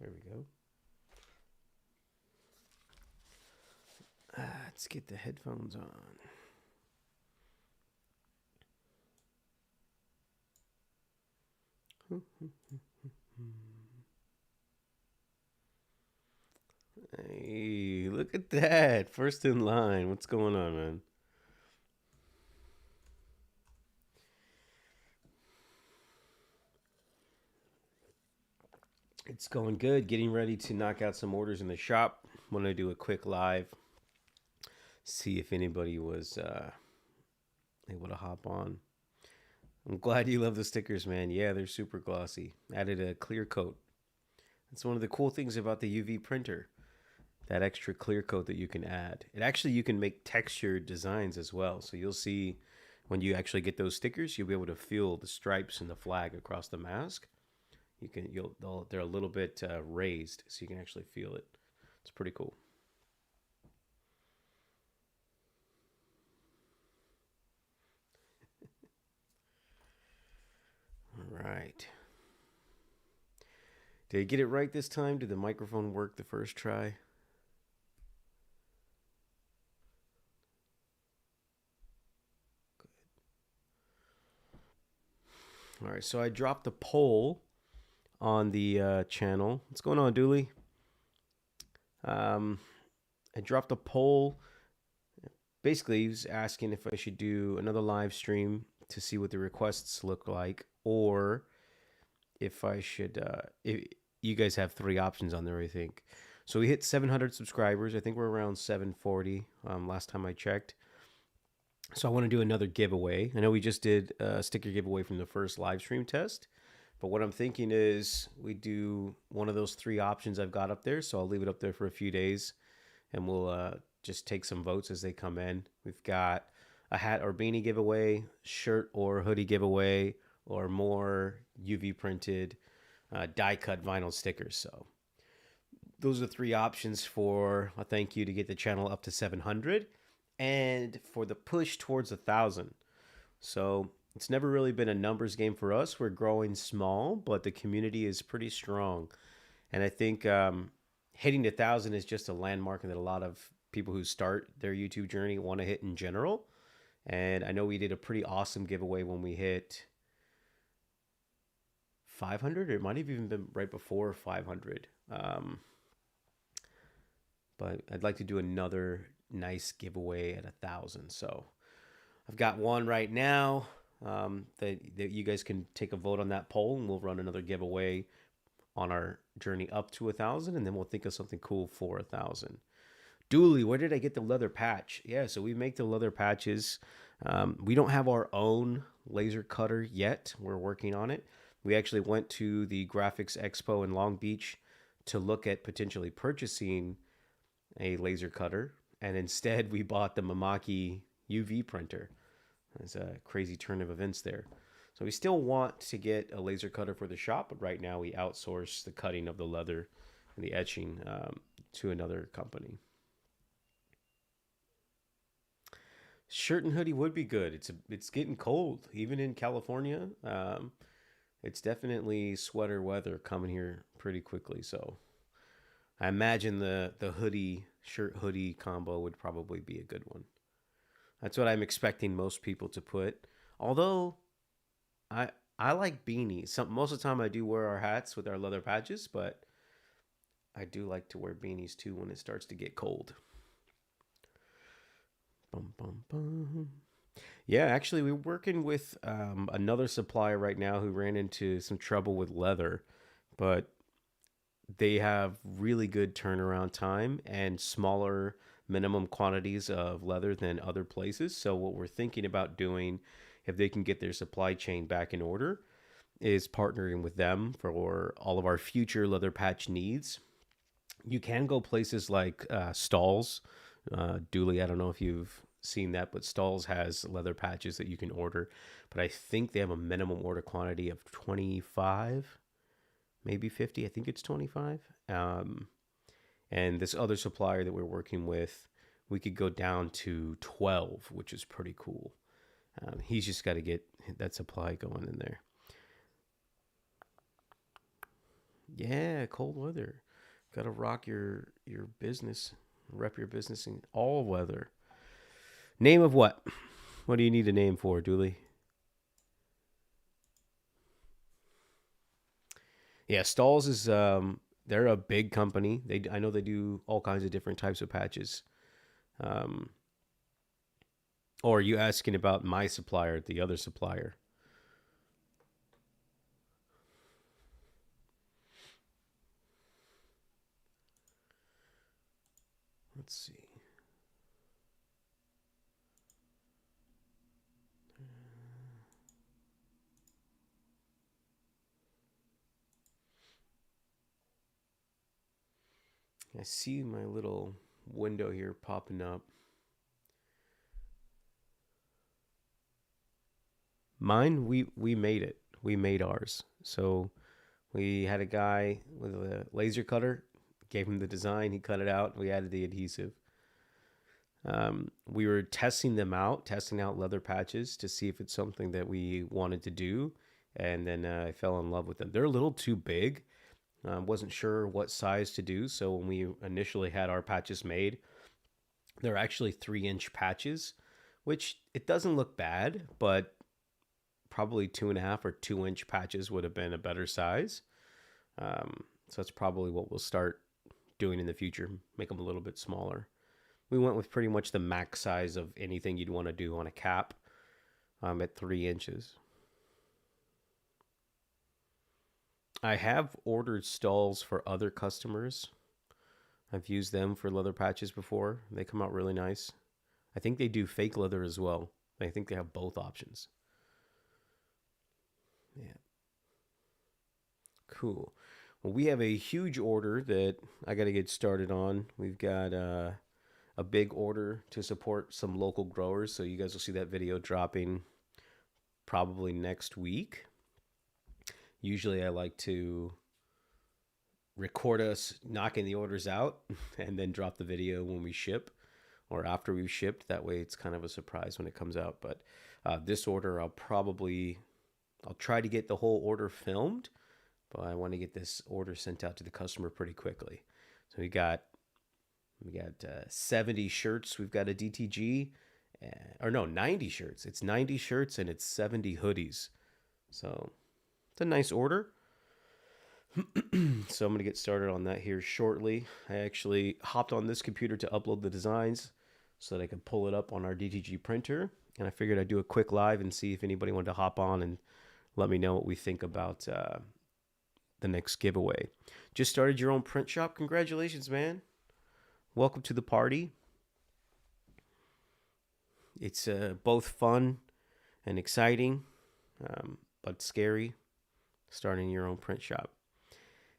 There we go. Let's get the headphones on. Hey, look at that. First in line. What's going on, man? It's going good. Getting ready to knock out some orders in the shop. Want to do a quick live. See if anybody was able to hop on. I'm glad you love the stickers, man. Yeah, they're super glossy. Added a clear coat. That's one of the cool things about the UV printer. That extra clear coat that you can add. It actually, you can make textured designs as well. So you'll see when you actually get those stickers, you'll be able to feel the stripes and the flag across the mask. They're a little bit raised, so you can actually feel it. It's pretty cool. All right. Did I get it right this time? Did the microphone work the first try? Good. All right, so I dropped a poll on the channel. What's going on, Dooley? I dropped a poll. Basically, he was asking if I should do another live stream to see what the requests look like, or if I should. If you guys have three options on there, I think. So we hit 700 subscribers. I think we're around 740 last time I checked. So I want to do another giveaway. I know we just did a sticker giveaway from the first live stream test, but what I'm thinking is we do one of those three options I've got up there. So I'll leave it up there for a few days, and we'll just take some votes as they come in. We've got a hat or beanie giveaway, shirt or hoodie giveaway, or more UV printed die cut vinyl stickers. So those are three options for a thank you to get the channel up to 700 and for the push towards 1,000. So it's never really been a numbers game for us. We're growing small, but the community is pretty strong. And I think hitting 1,000 is just a landmark that a lot of people who start their YouTube journey want to hit in general. And I know we did a pretty awesome giveaway when we hit 500. It might have even been right before 500. But I'd like to do another nice giveaway at 1,000. So I've got one right now that you guys can take a vote on that poll, and we'll run another giveaway on our journey up to 1,000, and then we'll think of something cool for 1,000. Dooley, where did I get the leather patch? Yeah, so we make the leather patches. We don't have our own laser cutter yet. We're working on it. We actually went to the Graphics Expo in Long Beach to look at potentially purchasing a laser cutter, and instead we bought the Mamaki UV printer. There's a crazy turn of events there. So we still want to get a laser cutter for the shop, but right now we outsource the cutting of the leather and the etching to another company. Shirt and hoodie would be good. It's getting cold, even in California. It's definitely sweater weather coming here pretty quickly. So I imagine the hoodie shirt hoodie combo would probably be a good one. That's what I'm expecting most people to put. Although I I like beanies. Most of the time I do wear our hats with our leather patches, but I do like to wear beanies too when it starts to get cold. Bum, bum, bum. Yeah, actually, we're working with another supplier right now who ran into some trouble with leather, but they have really good turnaround time and smaller minimum quantities of leather than other places. So, what we're thinking about doing, if they can get their supply chain back in order, is partnering with them for all of our future leather patch needs. You can go places like Stalls. Dooley, I don't know if you've seen that, but Stalls has leather patches that you can order. But I think they have a minimum order quantity of 25, maybe 50. I think it's 25. And this other supplier that we're working with, we could go down to 12, which is pretty cool. He's just got to get that supply going in there. Yeah, cold weather. Got to rock your business, rep your business in all weather. Name of what? What do you need a name for, Dooley? Yeah, Stalls is they're a big company. I know they do all kinds of different types of patches. Um, or are you asking about my supplier, the other supplier? Let's see. I see my little window here popping up. Mine, we made it. We made ours. So we had a guy with a laser cutter, gave him the design, he cut it out, we added the adhesive. We were testing them out, testing out leather patches to see if it's something that we wanted to do. And then I fell in love with them. They're a little too big. Wasn't sure what size to do. So when we initially had our patches made, they're actually 3-inch patches, which it doesn't look bad, but probably 2.5 or 2-inch patches would have been a better size. So that's probably what we'll start doing in the future, make them a little bit smaller. We went with pretty much the max size of anything you'd want to do on a cap at 3 inches. I have ordered stalls for other customers. I've used them for leather patches before. They come out really nice. I think they do fake leather as well. I think they have both options. Yeah, cool. Well, we have a huge order that I got to get started on. We've got a big order to support some local growers. So you guys will see that video dropping probably next week. Usually I like to record us knocking the orders out and then drop the video when we ship or after we've shipped. That way it's kind of a surprise when it comes out. But this order, I'll try to get the whole order filmed, but I want to get this order sent out to the customer pretty quickly. So we got 70 shirts. We've got a DTG, or no, 90 shirts. It's 90 shirts and it's 70 hoodies. So it's a nice order. So I'm going to get started on that here shortly. I actually hopped on this computer to upload the designs so that I could pull it up on our DTG printer. And I figured I'd do a quick live and see if anybody wanted to hop on and let me know what we think about the next giveaway. Just started your own print shop. Congratulations, man. Welcome to the party. It's both fun and exciting, but scary, starting your own print shop.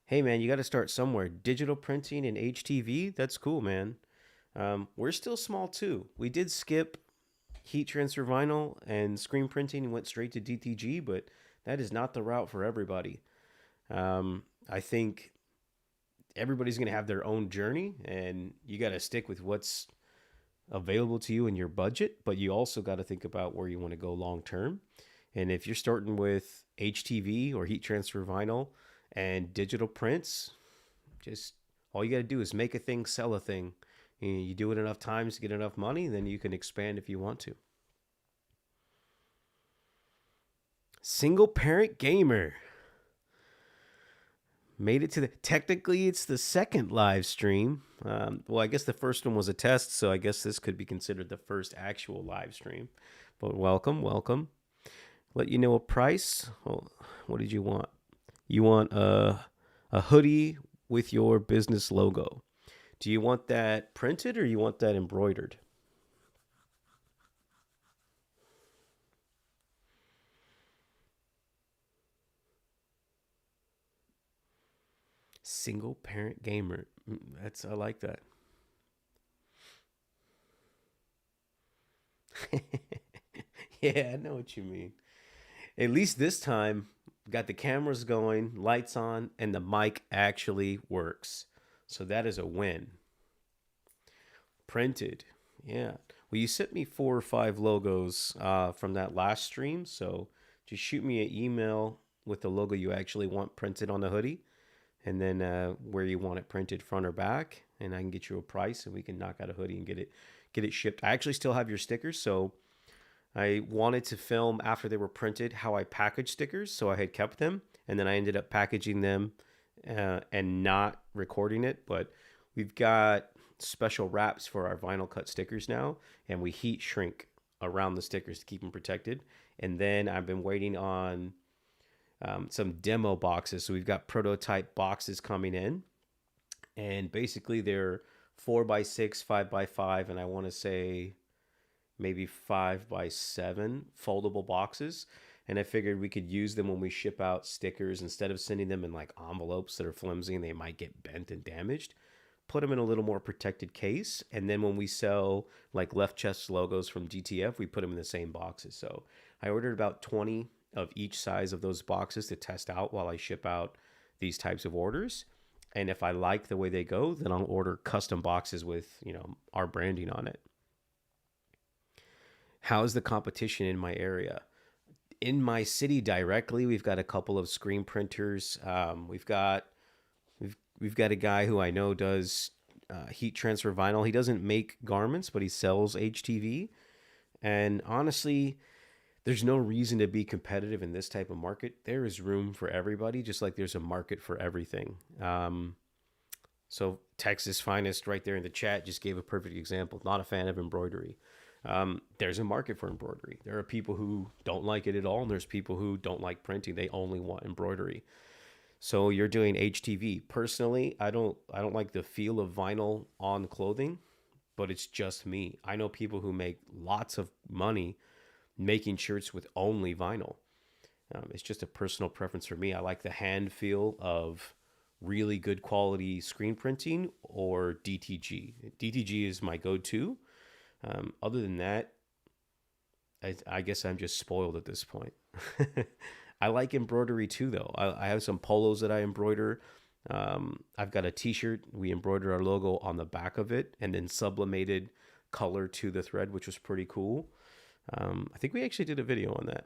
Hey, man, you got to start somewhere. Digital printing and HTV, that's cool, man. We're still small, too. We did skip heat transfer vinyl and screen printing and went straight to DTG, but that is not the route for everybody. I think everybody's going to have their own journey, and you got to stick with what's available to you in your budget, but you also got to think about where you want to go long term. And if you're starting with HTV or heat transfer vinyl and digital prints, just all you got to do is make a thing, sell a thing. And you do it enough times to get enough money, then you can expand if you want to. Single parent gamer. Made it to technically it's the second live stream. Well, I guess the first one was a test, so I guess this could be considered the first actual live stream. But welcome. Let you know a price. Oh, what did you want? You want a hoodie with your business logo. Do you want that printed or you want that embroidered? Single parent gamer. I like that. Yeah, I know what you mean. At least this time, got the cameras going, lights on, and the mic actually works. So that is a win. Printed. Yeah. Well, you sent me 4 or 5 logos from that last stream. So just shoot me an email with the logo you actually want printed on the hoodie. and then where you want it printed, front or back, and I can get you a price, and we can knock out a hoodie and get it shipped. I actually still have your stickers, so I wanted to film after they were printed how I package stickers, so I had kept them, and then I ended up packaging them and not recording it. But we've got special wraps for our vinyl cut stickers now, and we heat shrink around the stickers to keep them protected. And then I've been waiting on some demo boxes. So we've got prototype boxes coming in, and basically they're 4x6, 5x5, and I want to say maybe 5x7 foldable boxes. And I figured we could use them when we ship out stickers instead of sending them in like envelopes that are flimsy and they might get bent and damaged. Put them in a little more protected case. And then when we sell like left chest logos from DTF, we put them in the same boxes. So I ordered about 20 of each size of those boxes to test out while I ship out these types of orders. And if I like the way they go, then I'll order custom boxes with, our branding on it. How's the competition in my area? In my city directly, we've got a couple of screen printers. We've got a guy who I know does heat transfer vinyl. He doesn't make garments, but he sells HTV. And honestly, there's no reason to be competitive in this type of market. There is room for everybody, just like there's a market for everything. So Texas Finest right there in the chat just gave a perfect example. Not a fan of embroidery. There's a market for embroidery. There are people who don't like it at all, and there's people who don't like printing. They only want embroidery. So you're doing HTV. Personally, I don't like the feel of vinyl on clothing, but it's just me. I know people who make lots of money making shirts with only vinyl. It's just a personal preference for me. I like the hand feel of really good quality screen printing or DTG. DTG is my go-to. Other than that, I guess I'm just spoiled at this point. I like embroidery too, though. I have some polos that I embroider. I've got a t-shirt. We embroidered our logo on the back of it and then sublimated color to the thread, which was pretty cool. I think we actually did a video on that.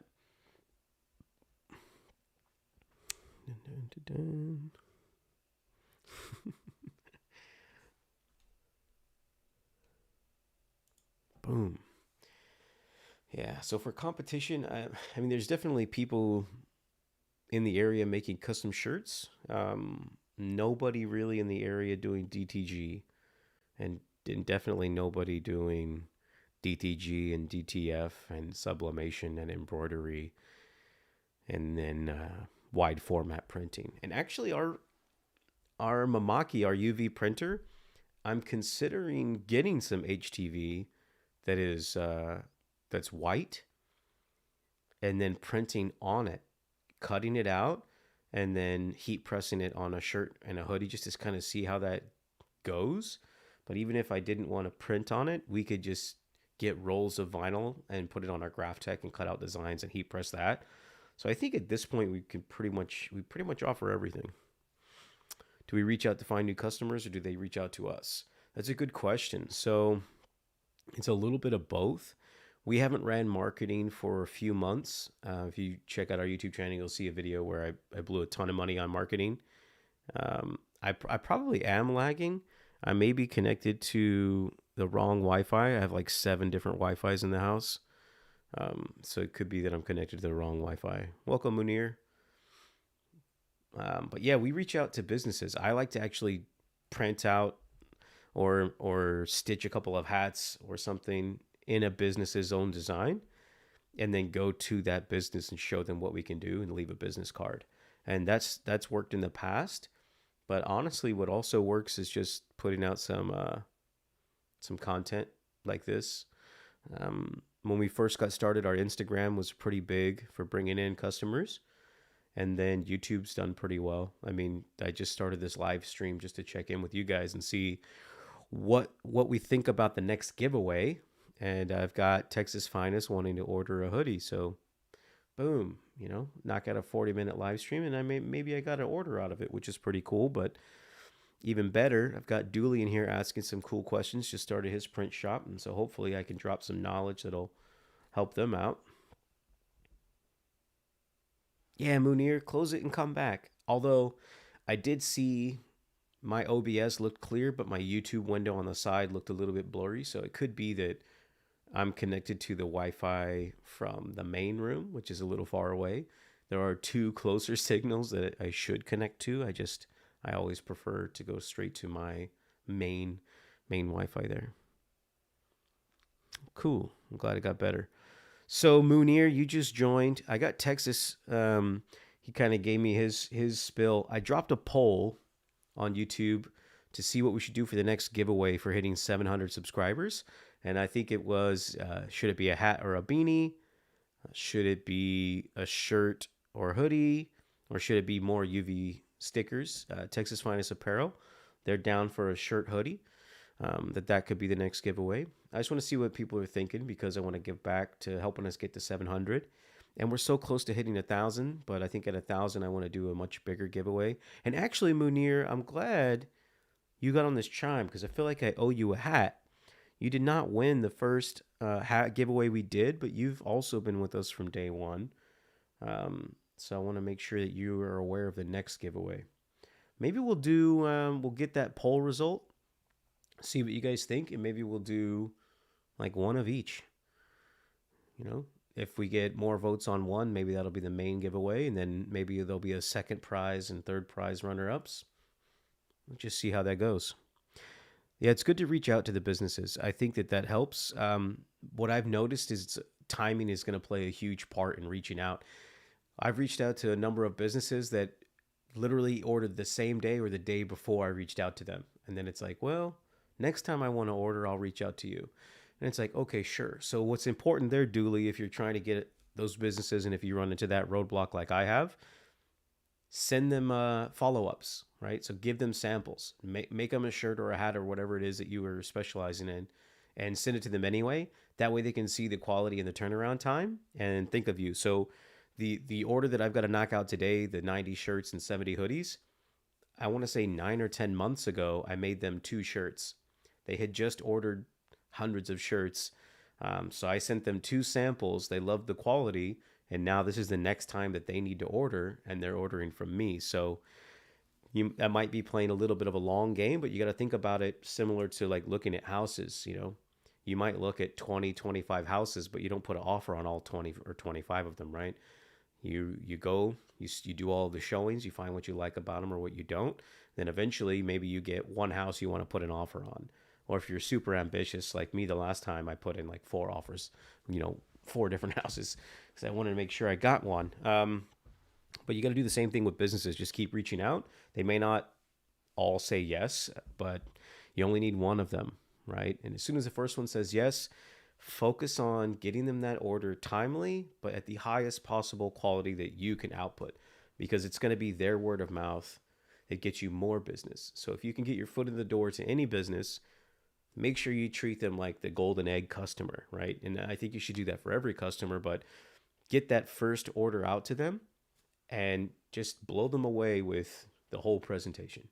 Boom. Yeah, so for competition, I mean, there's definitely people in the area making custom shirts. Nobody really in the area doing DTG, and definitely nobody doing DTG and DTF and sublimation and embroidery, and then wide format printing. And actually, our Mamaki, our UV printer, I'm considering getting some HTV that is that's white, and then printing on it, cutting it out, and then heat pressing it on a shirt and a hoodie just to kind of see how that goes. But even if I didn't want to print on it, we could just get rolls of vinyl and put it on our Graph Tech and cut out designs and heat press that. So I think at this point we pretty much offer everything. Do we reach out to find new customers, or do they reach out to us? That's a good question. So it's a little bit of both. We haven't ran marketing for a few months. If you check out our YouTube channel, you'll see a video where I blew a ton of money on marketing. I probably am lagging. I may be connected to the wrong Wi-Fi. I have like 7 different Wi-Fis in the house. So it could be that I'm connected to the wrong Wi-Fi. Welcome, Munir. But yeah, we reach out to businesses. I like to actually print out or stitch a couple of hats or something in a business's own design, and then go to that business and show them what we can do and leave a business card. And that's worked in the past. But honestly, what also works is just putting out some content like this. When we first got started, our Instagram was pretty big for bringing in customers. And then YouTube's done pretty well. I mean, I just started this live stream just to check in with you guys and see what we think about the next giveaway. And I've got Texas Finest wanting to order a hoodie. So boom, knock out a 40-minute live stream, and maybe I got an order out of it, which is pretty cool. But even better, I've got Dooley in here asking some cool questions. Just started his print shop, and so hopefully I can drop some knowledge that'll help them out. Yeah, Munir, close it and come back. Although I did see my OBS looked clear, but my YouTube window on the side looked a little bit blurry. So it could be that I'm connected to the Wi-Fi from the main room, which is a little far away. There are two closer signals that I should connect to. I always prefer to go straight to my main Wi-Fi there. Cool. I'm glad it got better. So Munir, you just joined. I got Texas. He kind of gave me his spill. I dropped a poll on YouTube to see what we should do for the next giveaway for hitting 700 subscribers. And I think it was, should it be a hat or a beanie? Should it be a shirt or a hoodie? Or should it be more UV stickers? Texas Finest Apparel, they're down for a shirt hoodie. That could be the next giveaway. I just want to see what people are thinking because I want to give back to helping us get to 700. And we're so close to hitting 1,000, but I think at 1,000 I want to do a much bigger giveaway. And actually, Munir, I'm glad you got on this chime because I feel like I owe you a hat. You did not win the first hat giveaway we did, but you've also been with us from day one. So I want to make sure that you are aware of the next giveaway. Maybe we'll get that poll result, see what you guys think, and maybe we'll do like one of each. You know, if we get more votes on one, maybe that'll be the main giveaway, and then maybe there'll be a second prize and third prize runner-ups. We'll just see how that goes. Yeah, it's good to reach out to the businesses. I think that helps. What I've noticed is timing is going to play a huge part in reaching out. I've reached out to a number of businesses that literally ordered the same day or the day before I reached out to them. And then it's like, well, next time I want to order, I'll reach out to you. And it's like, okay, sure. So what's important there, Dooley, if you're trying to get those businesses and if you run into that roadblock like I have, send them follow-ups, right? So give them samples. Make them a shirt or a hat or whatever it is that you are specializing in and send it to them anyway. That way they can see the quality and the turnaround time and think of you. So the order that I've got to knock out today, the 90 shirts and 70 hoodies, I want to say 9 or 10 months ago, I made them 2 shirts. They had just ordered hundreds of shirts. So I sent them 2 samples. They loved the quality. And now this is the next time that they need to order and they're ordering from me. So that might be playing a little bit of a long game, but you got to think about it similar to like looking at houses. You know, you might look at 20, 25 houses, but you don't put an offer on all 20 or 25 of them, right? You go, you do all the showings, you find what you like about them or what you don't. Then eventually maybe you get one house you want to put an offer on. Or if you're super ambitious like me, the last time I put in like 4 offers, 4 different houses because I wanted to make sure I got one. But you got to do the same thing with businesses. Just keep reaching out. They may not all say yes, but you only need one of them, right? And as soon as the first one says yes, focus on getting them that order timely, but at the highest possible quality that you can output because it's going to be their word of mouth that gets you more business. So if you can get your foot in the door to any business, make sure you treat them like the golden egg customer, right? And I think you should do that for every customer, but get that first order out to them and just blow them away with the whole presentation.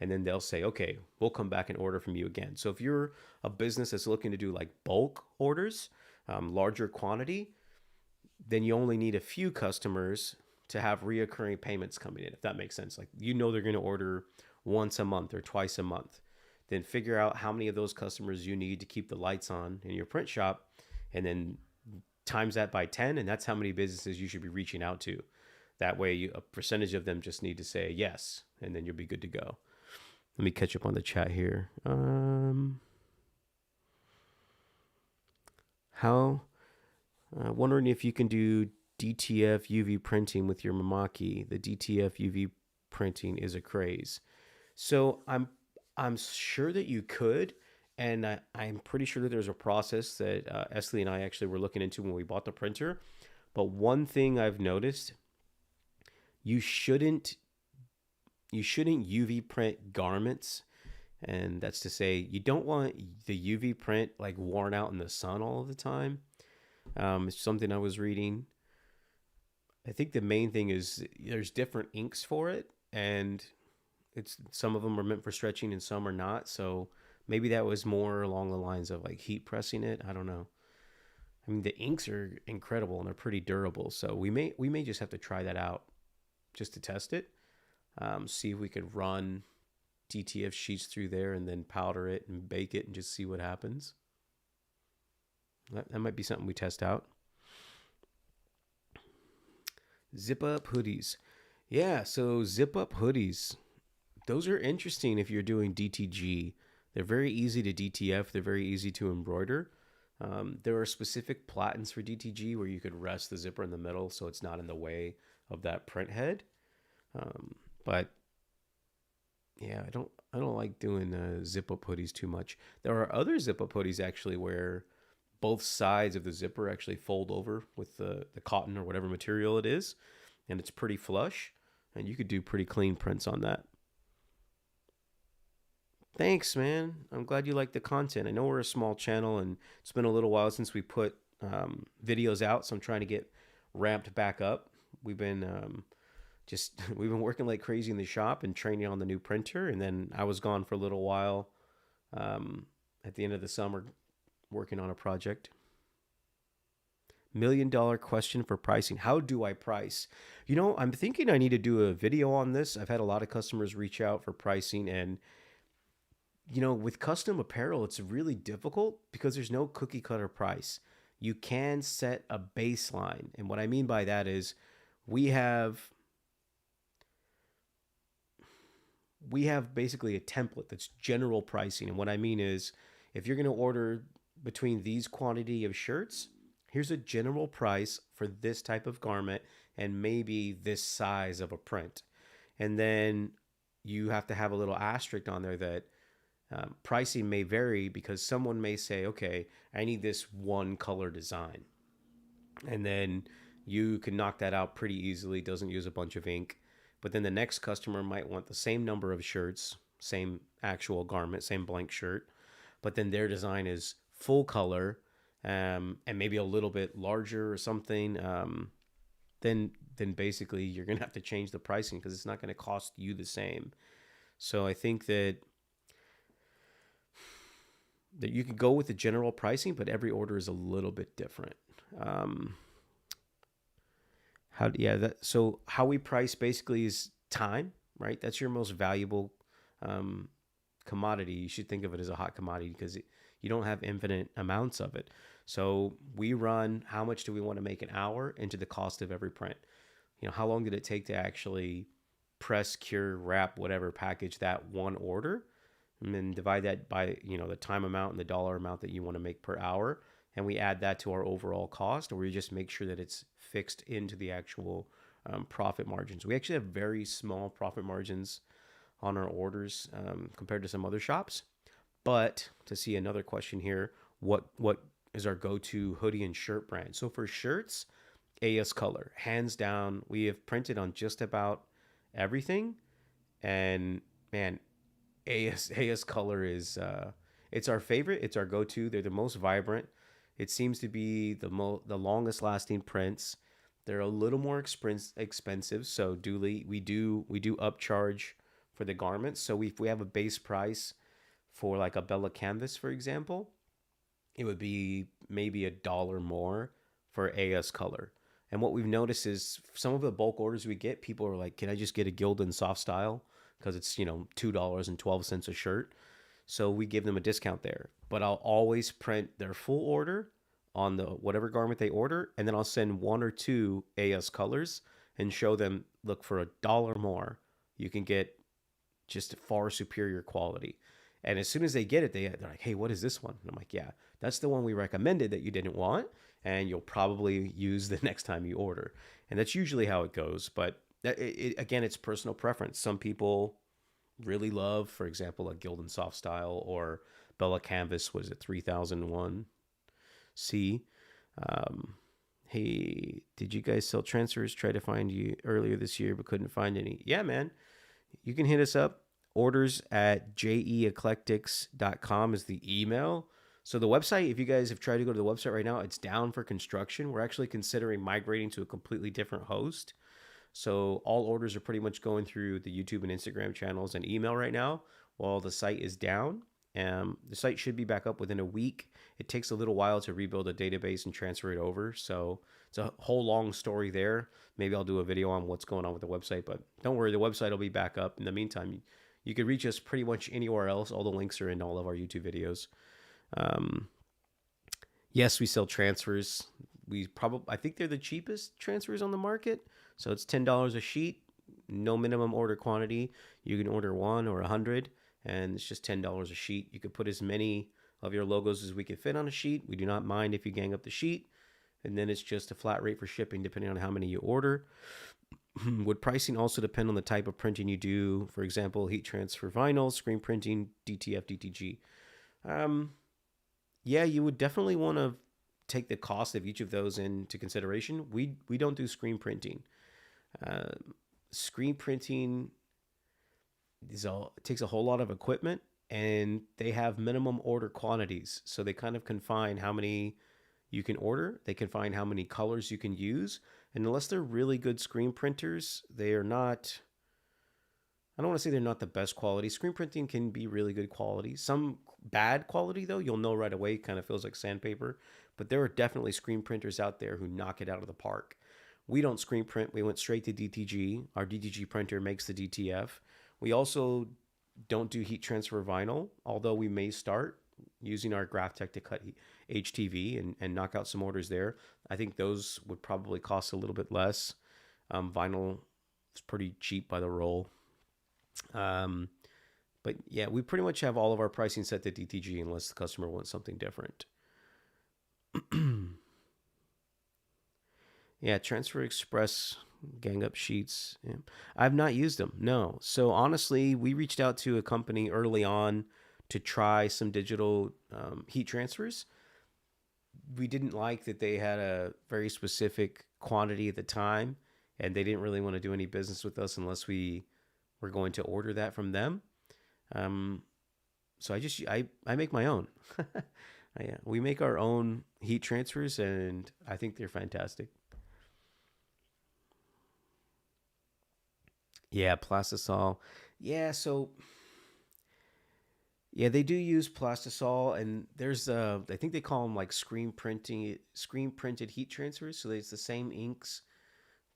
And then they'll say, okay, we'll come back and order from you again. So if you're a business that's looking to do like bulk orders, larger quantity, then you only need a few customers to have reoccurring payments coming in, if that makes sense. Like, they're going to order once a month or twice a month. Then figure out how many of those customers you need to keep the lights on in your print shop, and then times that by 10, and that's how many businesses you should be reaching out to. That way, a percentage of them just need to say yes, and then you'll be good to go. Let me catch up on the chat here. Wondering if you can do DTF UV printing with your Mamaki. The DTF UV printing is a craze. So I'm sure that you could, and I'm pretty sure that there's a process that Esley and I actually were looking into when we bought the printer. But one thing I've noticed, you shouldn't UV print garments, and that's to say you don't want the UV print like worn out in the sun all of the time. It's something I was reading. I think the main thing is there's different inks for it, and some of them are meant for stretching and some are not. So maybe that was more along the lines of like heat pressing it. I don't know. I mean, the inks are incredible and they're pretty durable. So we may just have to try that out just to test it. See if we could run DTF sheets through there and then powder it and bake it and just see what happens. That might be something we test out. Zip up hoodies. Yeah, so zip up hoodies. Those are interesting if you're doing DTG. They're very easy to DTF. They're very easy to embroider. There are specific platens for DTG where you could rest the zipper in the middle so it's not in the way of that print head. But yeah, I don't like doing zip up hoodies too much. There are other zip up hoodies actually where both sides of the zipper actually fold over with the cotton or whatever material it is, and it's pretty flush, and you could do pretty clean prints on that. Thanks, man. I'm glad you like the content. I know we're a small channel, and it's been a little while since we put videos out, so I'm trying to get ramped back up. We've been we've been working like crazy in the shop and training on the new printer, and then I was gone for a little while at the end of the summer working on a project. $1 million question for pricing. How do I price? You know, I'm thinking I need to do a video on this. I've had a lot of customers reach out for pricing, and you know, with custom apparel, it's really difficult because there's no cookie cutter price. You can set a baseline. And what I mean by that is we have basically a template that's general pricing. And what I mean is if you're going to order between these quantity of shirts, here's a general price for this type of garment and maybe this size of a print. And then you have to have a little asterisk on there that pricing may vary because someone may say, okay, I need this one color design. And then you can knock that out pretty easily. Doesn't use a bunch of ink. But then the next customer might want the same number of shirts, same actual garment, same blank shirt. But then their design is full color and maybe a little bit larger or something. Then basically you're going to have to change the pricing because it's not going to cost you the same. So I think that you can go with the general pricing, but every order is a little bit different. So how we price basically is time, right? That's your most valuable commodity. You should think of it as a hot commodity because you don't have infinite amounts of it. So we run how much do we want to make an hour into the cost of every print. You know, how long did it take to actually press, cure, wrap, whatever, package that one order? And then divide that by, you know, the time amount and the dollar amount that you want to make per hour. And we add that to our overall cost, or we just make sure that it's fixed into the actual profit margins. We actually have very small profit margins on our orders compared to some other shops. But to see another question here, what is our go-to hoodie and shirt brand? So for shirts, AS Color, hands down. We have printed on just about everything. And man, AS Color is it's our favorite. It's our go-to. They're the most vibrant. It seems to be the longest lasting prints. They're a little more expensive, so we do upcharge for the garments. So if we have a base price for like a Bella canvas, for example, it would be maybe $1 more for AS Color. And what we've noticed is some of the bulk orders we get, people are like, "Can I just get a Gildan soft style?" Because it's, you know, $2.12 a shirt. So we give them a discount there. But I'll always print their full order on the whatever garment they order, and then I'll send 1 or 2 AS colors and show them, look, for $1 more, you can get just far superior quality. And as soon as they get it, they're like, "Hey, what is this one?" And I'm like, "Yeah, that's the one we recommended that you didn't want, and you'll probably use the next time you order." And that's usually how it goes. But again, it's personal preference. Some people really love, for example, a Gildan soft style or Bella canvas. Was it 3001 C? Hey, did you guys sell transfers? Tried to find you earlier this year, but couldn't find any. Yeah, man, you can hit us up. Orders at jeeclectics.com is the email. So the website, if you guys have tried to go to the website right now, it's down for construction. We're actually considering migrating to a completely different host. So all orders are pretty much going through the YouTube and Instagram channels and email right now while the site is down. The site should be back up within a week. It takes a little while to rebuild a database and transfer it over. So it's a whole long story there. Maybe I'll do a video on what's going on with the website, but don't worry, the website will be back up. In the meantime, you can reach us pretty much anywhere else. All the links are in all of our YouTube videos. Yes, we sell transfers. I think they're the cheapest transfers on the market. So it's $10 a sheet, no minimum order quantity. You can order 1 or 100, and it's just $10 a sheet. You could put as many of your logos as we can fit on a sheet. We do not mind if you gang up the sheet, and then it's just a flat rate for shipping depending on how many you order. Would pricing also depend on the type of printing you do? For example, heat transfer vinyl, screen printing, DTF, DTG. Yeah, you would definitely want to take the cost of each of those into consideration. We don't do screen printing. Screen printing it takes a whole lot of equipment, and they have minimum order quantities. So they kind of confine how many you can order. They confine how many colors you can use. And unless they're really good screen printers, they are not, I don't want to say they're not the best quality. Screen printing can be really good quality. Some bad quality, though, you'll know right away. Kind of feels like sandpaper. But there are definitely screen printers out there who knock it out of the park. We don't screen print. We went straight to DTG. Our DTG printer makes the DTF. We also don't do heat transfer vinyl, although we may start using our graph tech to cut HTV and knock out some orders there. I think those would probably cost a little bit less. Vinyl is pretty cheap by the roll. But yeah, we pretty much have all of our pricing set to DTG unless the customer wants something different. Yeah, Transfer Express gang up sheets. Yeah. I've not used them. No. So honestly, we reached out to a company early on to try some digital heat transfers. We didn't like that they had a very specific quantity at the time, and they didn't really want to do any business with us unless we were going to order that from them. So I make my own. Yeah, we make our own heat transfers, and I think they're fantastic. Yeah, plastisol. Yeah, so yeah, they do use plastisol, and there's I think they call them like screen printed heat transfers. So it's the same inks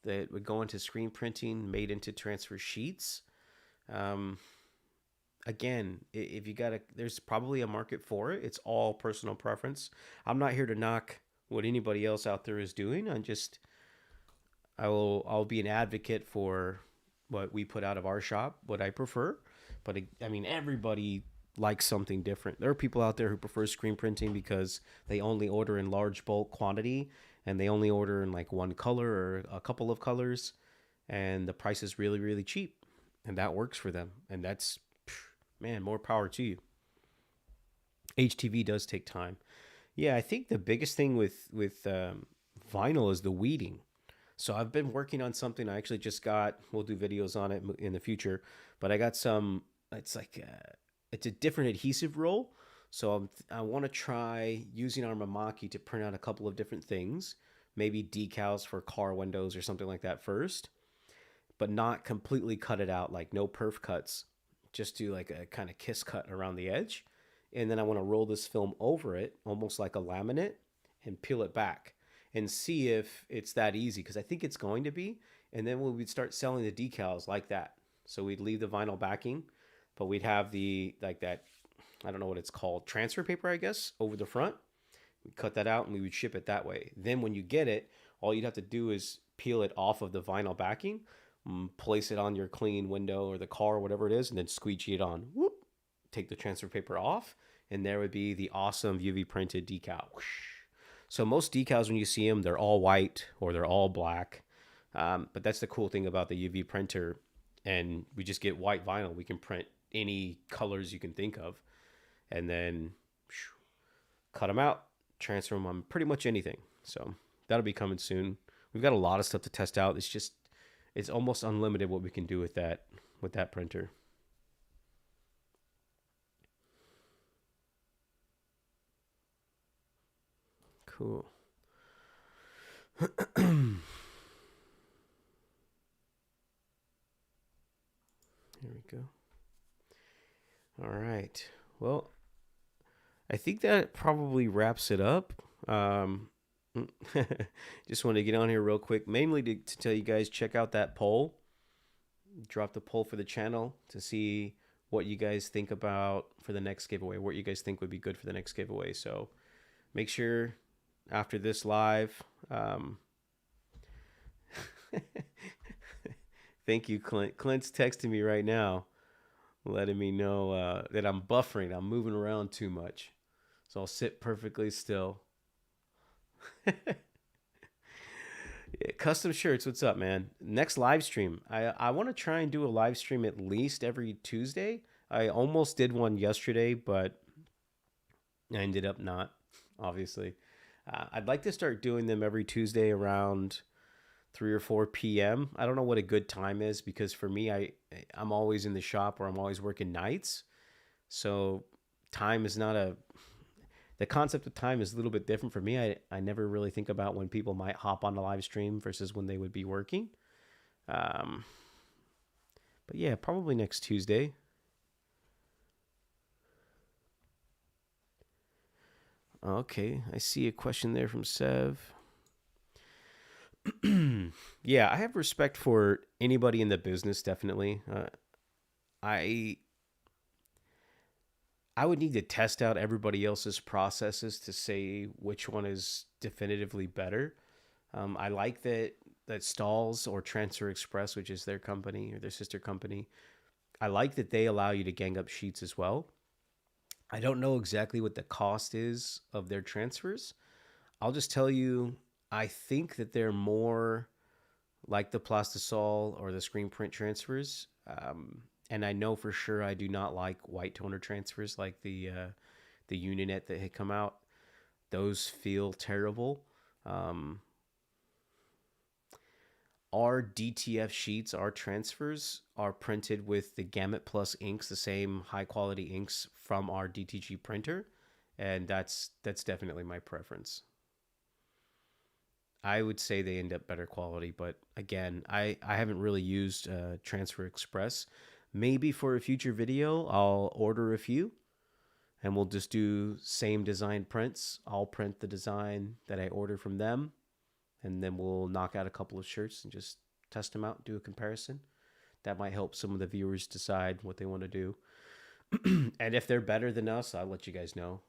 that would go into screen printing made into transfer sheets. Um, Again, if you got there's probably a market for it. It's all personal preference. I'm not here to knock what anybody else out there is doing. I'll be an advocate for what we put out of our shop, what I prefer. But I mean, everybody likes something different. There are people out there who prefer screen printing because they only order in large bulk quantity, and they only order in like one color or a couple of colors, and the price is really, really cheap, and that works for them. And that's, man, more power to you. HTV does take time. Yeah, I think the biggest thing with vinyl is the weeding. So I've been working on something. I actually just got. We'll do videos on it in the future, but I got some. It's like it's a different adhesive roll. So I want to try using our Mamaki to print out a couple of different things, maybe decals for car windows or something like that first, but not completely cut it out, like no perf cuts. Just do like a kind of kiss cut around the edge, and then I want to roll this film over it, almost like a laminate, and peel it back and see if it's that easy, because I think it's going to be. And then we'd start selling the decals like that. So we'd leave the vinyl backing, but we'd have the like that, I don't know what it's called, transfer paper, I guess, over the front. We'd cut that out and we would ship it that way. Then when you get it, all you'd have to do is peel it off of the vinyl backing, place it on your clean window or the car or whatever it is, and then squeegee it on. Whoop, take the transfer paper off, and there would be the awesome UV printed decal. Whoosh. So most decals, when you see them, they're all white or they're all black. But that's the cool thing about the UV printer. And we just get white vinyl. We can print any colors you can think of. And then cut them out, transfer them on pretty much anything. So that'll be coming soon. We've got a lot of stuff to test out. It's almost unlimited what we can do with that printer. Cool. Here we go. All right. Well, I think that probably wraps it up. Um, just wanted to get on here real quick, mainly to tell you guys check out that poll. Drop the poll for the channel to see what you guys think about for the next giveaway, what you guys think would be good for the next giveaway. So make sure after this live, thank you, Clint. Clint's texting me right now, letting me know that I'm buffering. I'm moving around too much. So I'll sit perfectly still. Yeah, custom shirts, what's up, man? Next live stream. I want to try and do a live stream at least every Tuesday. I almost did one yesterday, but I ended up not, obviously. I'd like to start doing them every Tuesday around 3 or 4 p.m. I don't know what a good time is because for me, I'm always in the shop or I'm always working nights. So time is not a the concept of time is a little bit different for me. I never really think about when people might hop on the live stream versus when they would be working. Um, but yeah, probably next Tuesday. Okay, I see a question there from Sev. Yeah, I have respect for anybody in the business, definitely. I I would need to test out everybody else's processes to say which one is definitively better. I like that Stalls or Transfer Express, which is their company or their sister company, I like that they allow you to gang up sheets as well. I don't know exactly what the cost is of their transfers. I'll just tell you, I think that they're more like the Plastisol or the screen print transfers. And I know for sure I do not like white toner transfers like the Uninet that had come out. Those feel terrible. Um, our DTF sheets, our transfers are printed with the Gamut Plus inks, the same high quality inks from our DTG printer, and that's definitely my preference. I would say they end up better quality, but again, I haven't really used Transfer Express. Maybe for a future video, I'll order a few and we'll just do same design prints. I'll print the design that I order from them, and then we'll knock out a couple of shirts and just test them out, do a comparison. That might help some of the viewers decide what they want to do. And if they're better than us, I'll let you guys know.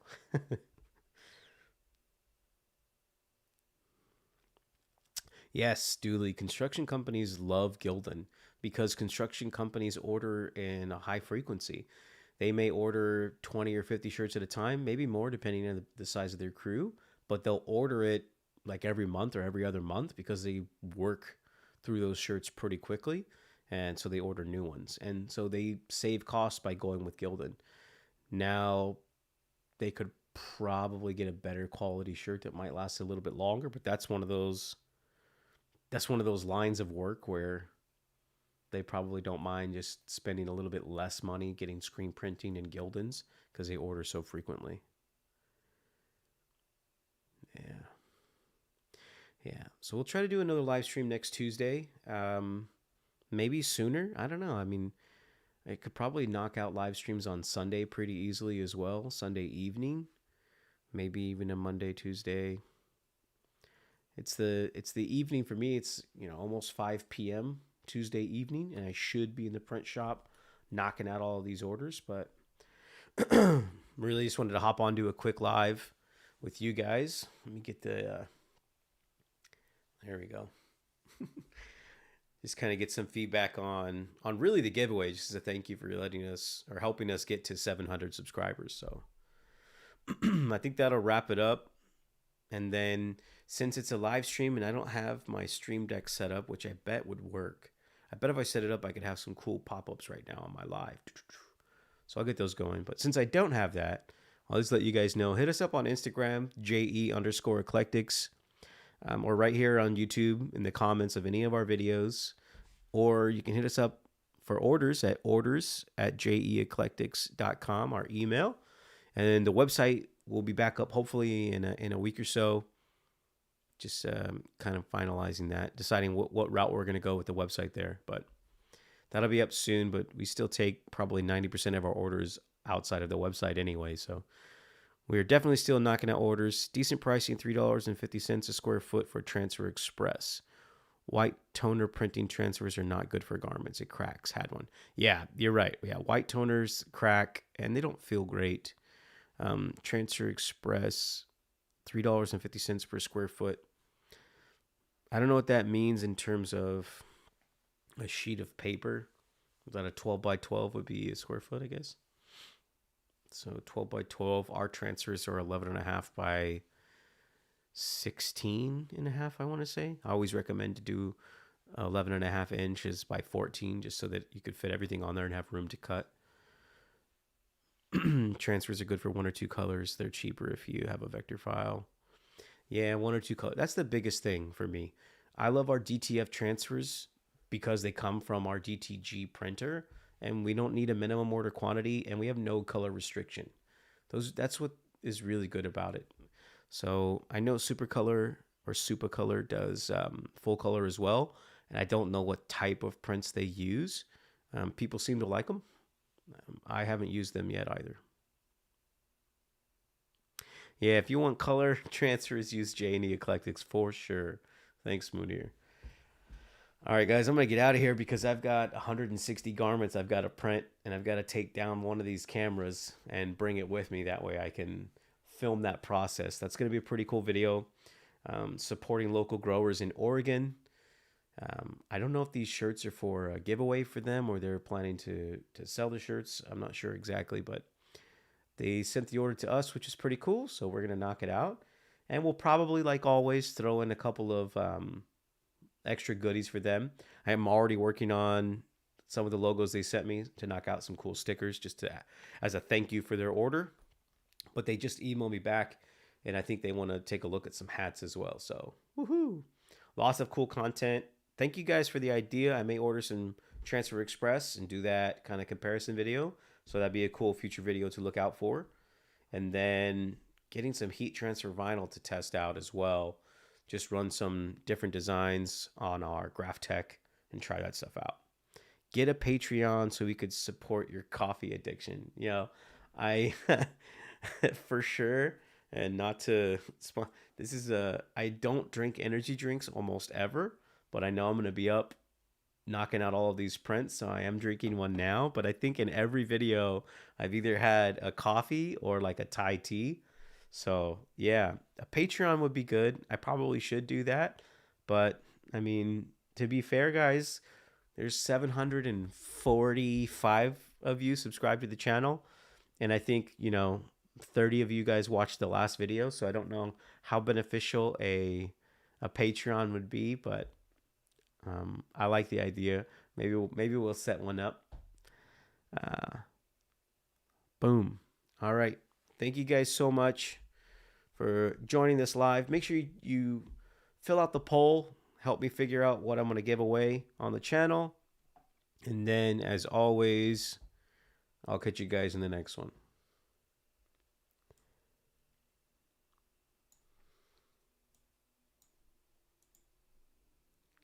Yes, Dooley. Construction companies love Gildan because construction companies order in a high frequency. They may order 20 or 50 shirts at a time, maybe more depending on the size of their crew, but they'll order it like every month or every other month because they work through those shirts pretty quickly. And so they order new ones. And so they save costs by going with Gildan. Now, they could probably get a better quality shirt that might last a little bit longer, but that's one of those lines of work where they probably don't mind just spending a little bit less money getting screen printing and Gildans because they order so frequently. Yeah. Yeah. So we'll try to do another live stream next Tuesday. Maybe sooner. I don't know. I mean, I could probably knock out live streams on Sunday pretty easily as well. Sunday evening, maybe even a Monday, Tuesday. It's the evening for me. It's almost 5 p.m. Tuesday evening, and I should be in the print shop knocking out all of these orders. But really just wanted to hop on, do a quick live with you guys. Let me get the there we go. Just kind of get some feedback on really the giveaway. Just as a thank you for letting us or helping us get to 700 subscribers. So I think that'll wrap it up. And then since it's a live stream and I don't have my Stream Deck set up, which I bet would work, I bet if I set it up, I could have some cool pop-ups right now on my live. So I'll get those going. But since I don't have that, I'll just let you guys know. Hit us up on Instagram, JE_Eclectics, or right here on YouTube in the comments of any of our videos. Or you can hit us up for orders at jeeclectics.com, our email. And the website will be back up hopefully in a week or so. Just kind of finalizing that, deciding what route we're going to go with the website there. But that'll be up soon. But we still take probably 90% of our orders outside of the website anyway. So We are definitely still knocking out orders. Decent pricing, $3.50 a square foot for Transfer Express. White toner printing transfers are not good for garments. It cracks. Had one. Yeah, you're right. Yeah, white toners crack and they don't feel great. Transfer Express, $3.50 per square foot. I don't know what that means in terms of a sheet of paper. That a 12 by 12 would be a square foot, I guess. So 12 by 12. Our transfers are 11.5 by 16.5, I want to say. I always recommend to do 11.5 inches by 14 just so that you could fit everything on there and have room to cut. Transfers are good for 1 or 2 colors. They're cheaper if you have a vector file. Yeah, 1 or 2 colors. That's the biggest thing for me. I love our DTF transfers because they come from our DTG printer and we don't need a minimum order quantity and we have no color restriction. That's what is really good about it. So I know Supercolor or Supacolor does full color as well, and I don't know what type of prints they use. People seem to like them. I haven't used them yet either. Yeah, if you want color transfers, use J&E Eclectics for sure. Thanks, Munir. All right, guys, I'm going to get out of here because I've got 160 garments I've got to print, and I've got to take down one of these cameras and bring it with me. That way I can film that process. That's going to be a pretty cool video, supporting local growers in Oregon. I don't know if these shirts are for a giveaway for them or they're planning to sell the shirts. I'm not sure exactly, but they sent the order to us, which is pretty cool. So we're going to knock it out. And we'll probably, like always, throw in a couple of extra goodies for them. I am already working on some of the logos they sent me to knock out some cool stickers just as a thank you for their order. But they just emailed me back, and I think they want to take a look at some hats as well. So, woohoo! Lots of cool content. Thank you guys for the idea. I may order some Transfer Express and do that kind of comparison video. So that'd be a cool future video to look out for. And then getting some heat transfer vinyl to test out as well. Just run some different designs on our GraphTech and try that stuff out. Get a Patreon so we could support your coffee addiction. You know, I for sure, and not to I don't drink energy drinks almost ever, but I know I'm going to be up knocking out all of these prints, so I am drinking one now. But I think in every video I've either had a coffee or like a Thai tea. So yeah, a Patreon would be good. I probably should do that. But I mean, to be fair, guys, there's 745 of you subscribed to the channel. And I think, 30 of you guys watched the last video. So I don't know how beneficial a Patreon would be, but I like the idea. Maybe we'll set one up. Boom. All right. Thank you guys so much for joining this live. Make sure you fill out the poll. Help me figure out what I'm going to give away on the channel. And then, as always, I'll catch you guys in the next one.